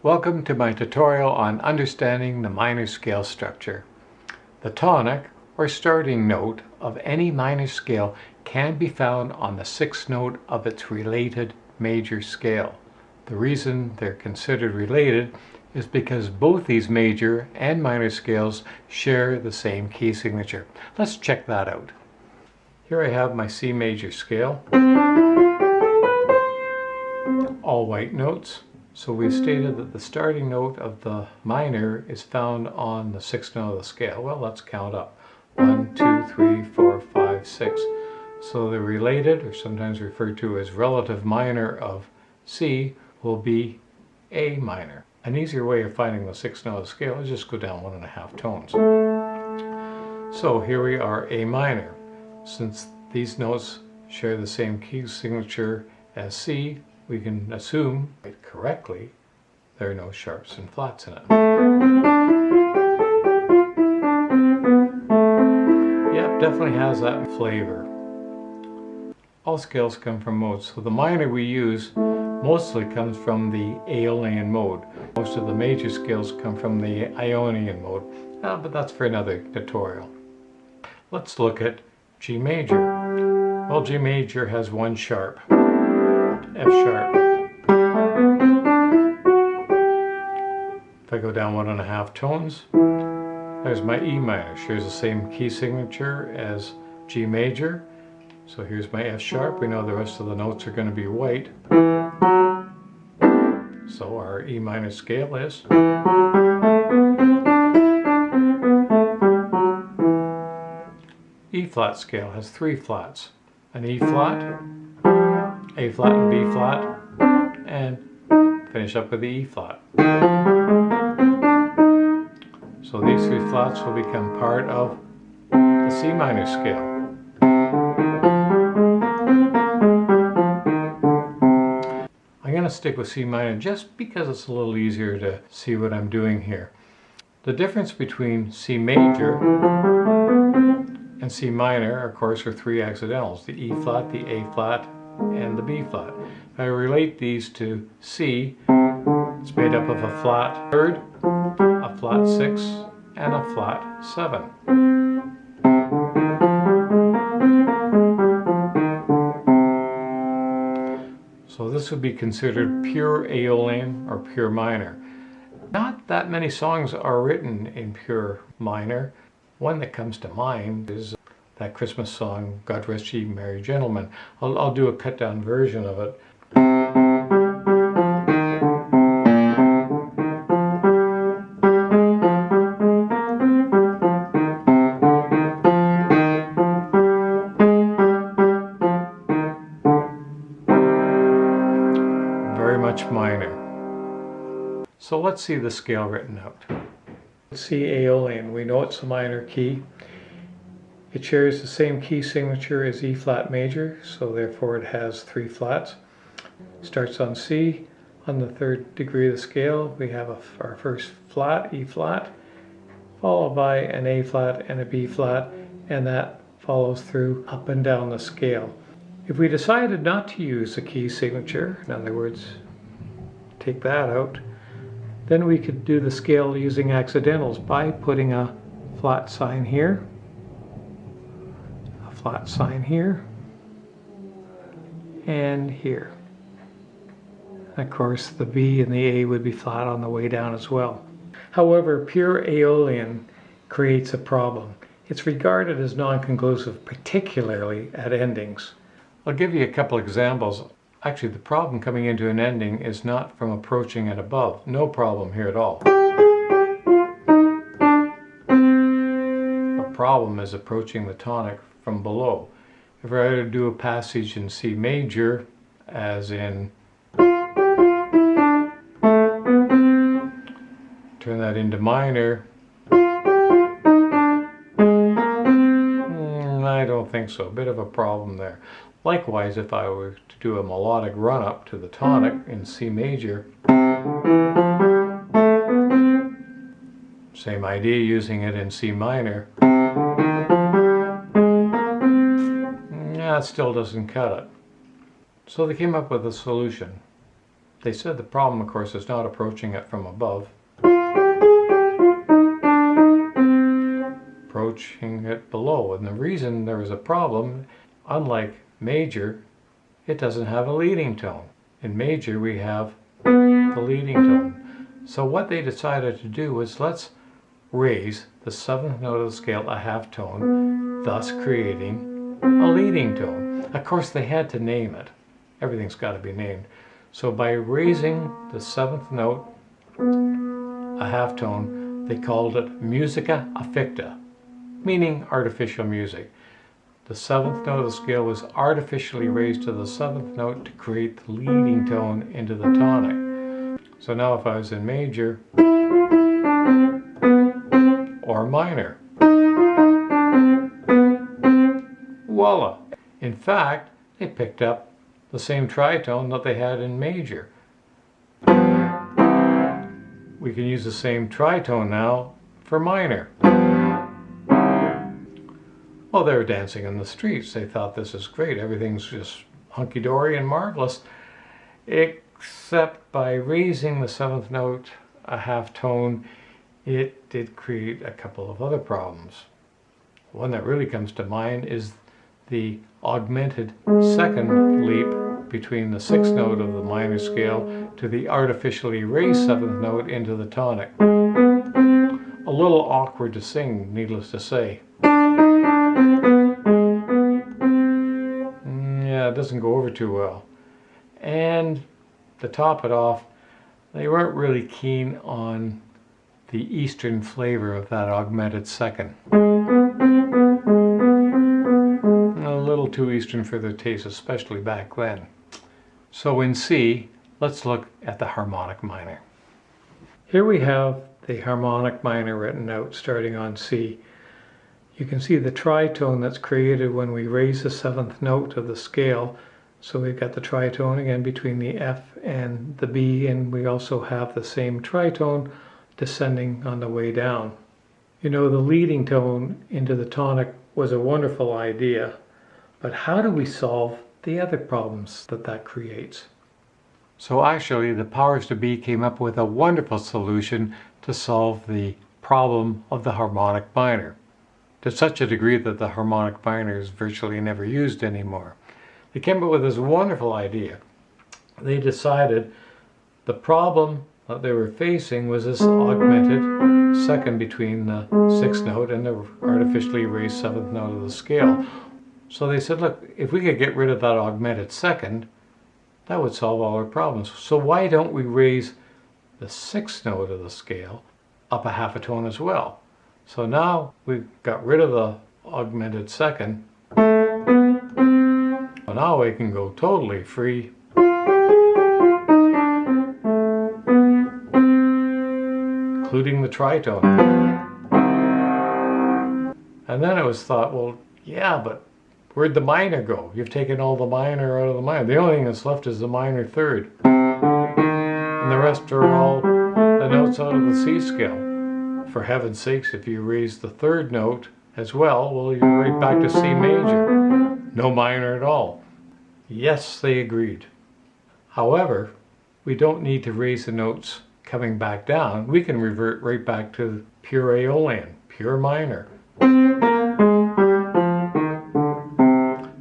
Welcome to my tutorial on understanding the minor scale structure. The tonic, or starting note, of any minor scale can be found on the sixth note of its related major scale. The reason they're considered related is because both these major and minor scales share the same key signature. Let's check that out. Here I have my C major scale, all white notes. So we've stated that the starting note of the minor is found on the sixth note of the scale. Well, let's count up. 1, 2, 3, 4, 5, 6. So the related, or sometimes referred to as relative minor of C, will be A minor. An easier way of finding the sixth note of the scale is just go down 1.5 tones. So here we are, A minor. Since these notes share the same key signature as C, we can assume quite correctly there are no sharps and flats in it. Yep, definitely has that flavor. All scales come from modes, so the minor we use mostly comes from the Aeolian mode. Most of the major scales come from the Ionian mode, but that's for another tutorial. Let's look at G major. Well, G major has one sharp. F sharp. If I go down 1.5 tones, there's my E minor. Shares the same key signature as G major. So here's my F sharp. We know the rest of the notes are going to be white. So our E minor scale is. E flat scale has 3 flats. An E flat, A flat and B flat, and finish up with the E flat. So these 3 flats will become part of the C minor scale. I'm going to stick with C minor just because it's a little easier to see what I'm doing here. The difference between C major and C minor, of course, are 3 accidentals: the E flat, the A flat, and the B flat. If I relate these to C, it's made up of a flat third, a flat 6, and a flat 7. So this would be considered pure Aeolian or pure minor. Not that many songs are written in pure minor. One that comes to mind is that Christmas song, God Rest Ye Merry Gentlemen. I'll do a cut down version of it. Very much minor. So let's see the scale written out. C Aeolian, we know it's a minor key. It shares the same key signature as E flat major, so therefore it has 3 flats. Starts on C. On the 3rd degree of the scale, we have our first flat, E flat, followed by an A flat and a B flat, and that follows through up and down the scale. If we decided not to use the key signature, in other words, take that out, then we could do the scale using accidentals by putting a flat sign here, a flat sign here, and here. Of course, the B and the A would be flat on the way down as well. However, pure Aeolian creates a problem. It's regarded as non-conclusive, particularly at endings. I'll give you a couple examples. Actually, the problem coming into an ending is not from approaching it above. No problem here at all. The problem is approaching the tonic from below. If I were to do a passage in C major, as in turn that into minor, I don't think so. A bit of a problem there. Likewise, if I were to do a melodic run-up to the tonic in C major, same idea using it in C minor, yeah, it still doesn't cut it. So they came up with a solution. They said the problem, of course, is not approaching it from above. Approaching it below. And the reason there was a problem, unlike major, it doesn't have a leading tone. In major, we have the leading tone. So what they decided to do was, let's raise the 7th note of the scale a half tone, thus creating a leading tone. Of course, they had to name it. Everything's got to be named. So by raising the 7th note a half tone, they called it Musica Ficta, meaning artificial music. The 7th note of the scale was artificially raised to the 7th note to create the leading tone into the tonic. So now if I was in major or minor, voila! In fact, they picked up the same tritone that they had in major. We can use the same tritone now for minor. Well, they were dancing in the streets. They thought, this is great. Everything's just hunky-dory and marvelous. Except by raising the 7th note a half tone, it did create a couple of other problems. One that really comes to mind is the augmented second leap between the 6th note of the minor scale to the artificially raised 7th note into the tonic. A little awkward to sing, needless to say. Yeah, it doesn't go over too well. And to top it off, they weren't really keen on the Eastern flavor of that augmented second. A little too Eastern for their taste, especially back then. So in C, let's look at the harmonic minor. Here we have the harmonic minor written out starting on C. You can see the tritone that's created when we raise the 7th note of the scale. So we've got the tritone again between the F and the B, and we also have the same tritone descending on the way down. You know, the leading tone into the tonic was a wonderful idea, but how do we solve the other problems that creates? So actually, the powers to be came up with a wonderful solution to solve the problem of the harmonic minor, to such a degree that the harmonic minor is virtually never used anymore. They came up with this wonderful idea. They decided the problem that they were facing was this augmented second between the 6th note and the artificially raised 7th note of the scale. So they said, look, if we could get rid of that augmented second, that would solve all our problems. So why don't we raise the 6th note of the scale up a half a tone as well? So now we've got rid of the augmented second. So now we can go totally free. Including the tritone. And then it was thought, well, yeah, but where'd the minor go? You've taken all the minor out of the minor. The only thing that's left is the minor third. And the rest are all the notes out of the C scale. For heaven's sakes, if you raise the 3rd note as well, you're right back to C major. No minor at all. Yes, they agreed. However, we don't need to raise the notes coming back down. We can revert right back to pure Aeolian, pure minor.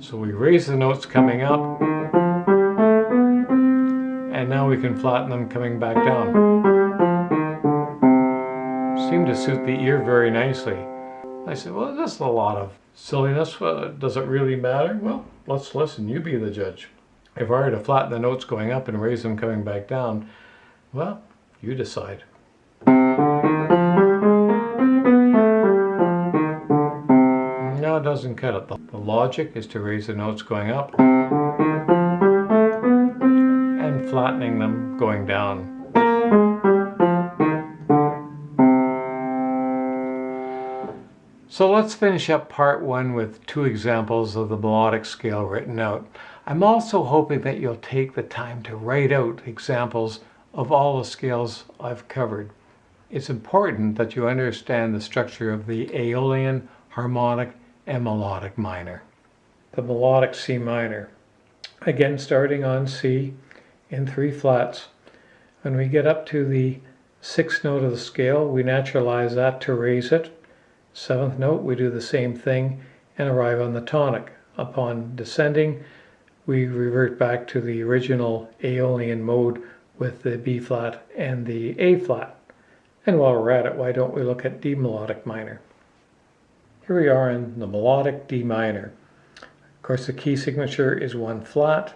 So we raise the notes coming up, and now we can flatten them coming back down. Seemed to suit the ear very nicely. I said, well, that's a lot of silliness. Does it really matter? Well, let's listen. You be the judge. If I were to flatten the notes going up and raise them coming back down, well, you decide. No, it doesn't cut it. The logic is to raise the notes going up and flattening them going down. So let's finish up part 1 with 2 examples of the melodic scale written out. I'm also hoping that you'll take the time to write out examples of all the scales I've covered. It's important that you understand the structure of the Aeolian, harmonic, and melodic minor. The melodic C minor. Again, starting on C, in 3 flats. When we get up to the 6th note of the scale, we naturalize that to raise it. 7th note, we do the same thing and arrive on the tonic. Upon descending, we revert back to the original Aeolian mode with the B flat and the A flat. And while we're at it, why don't we look at D melodic minor? Here we are in the melodic D minor. Of course, the key signature is 1 flat.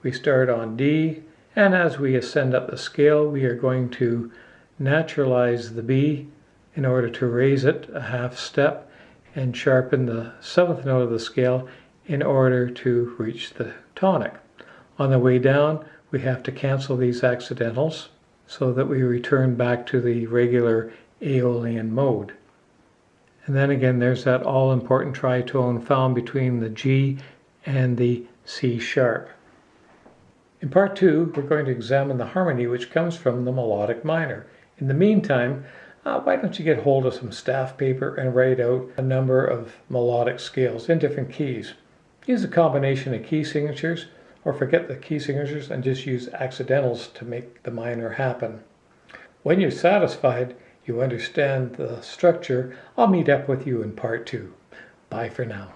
We start on D, and as we ascend up the scale, we are going to naturalize the B in order to raise it a half step and sharpen the 7th note of the scale in order to reach the tonic. On the way down, we have to cancel these accidentals so that we return back to the regular Aeolian mode. And then again, there's that all-important tritone found between the G and the C sharp. In part 2, we're going to examine the harmony which comes from the melodic minor. In the meantime, why don't you get hold of some staff paper and write out a number of melodic scales in different keys. Use a combination of key signatures, or forget the key signatures and just use accidentals to make the minor happen. When you're satisfied, you understand the structure, I'll meet up with you in part 2. Bye for now.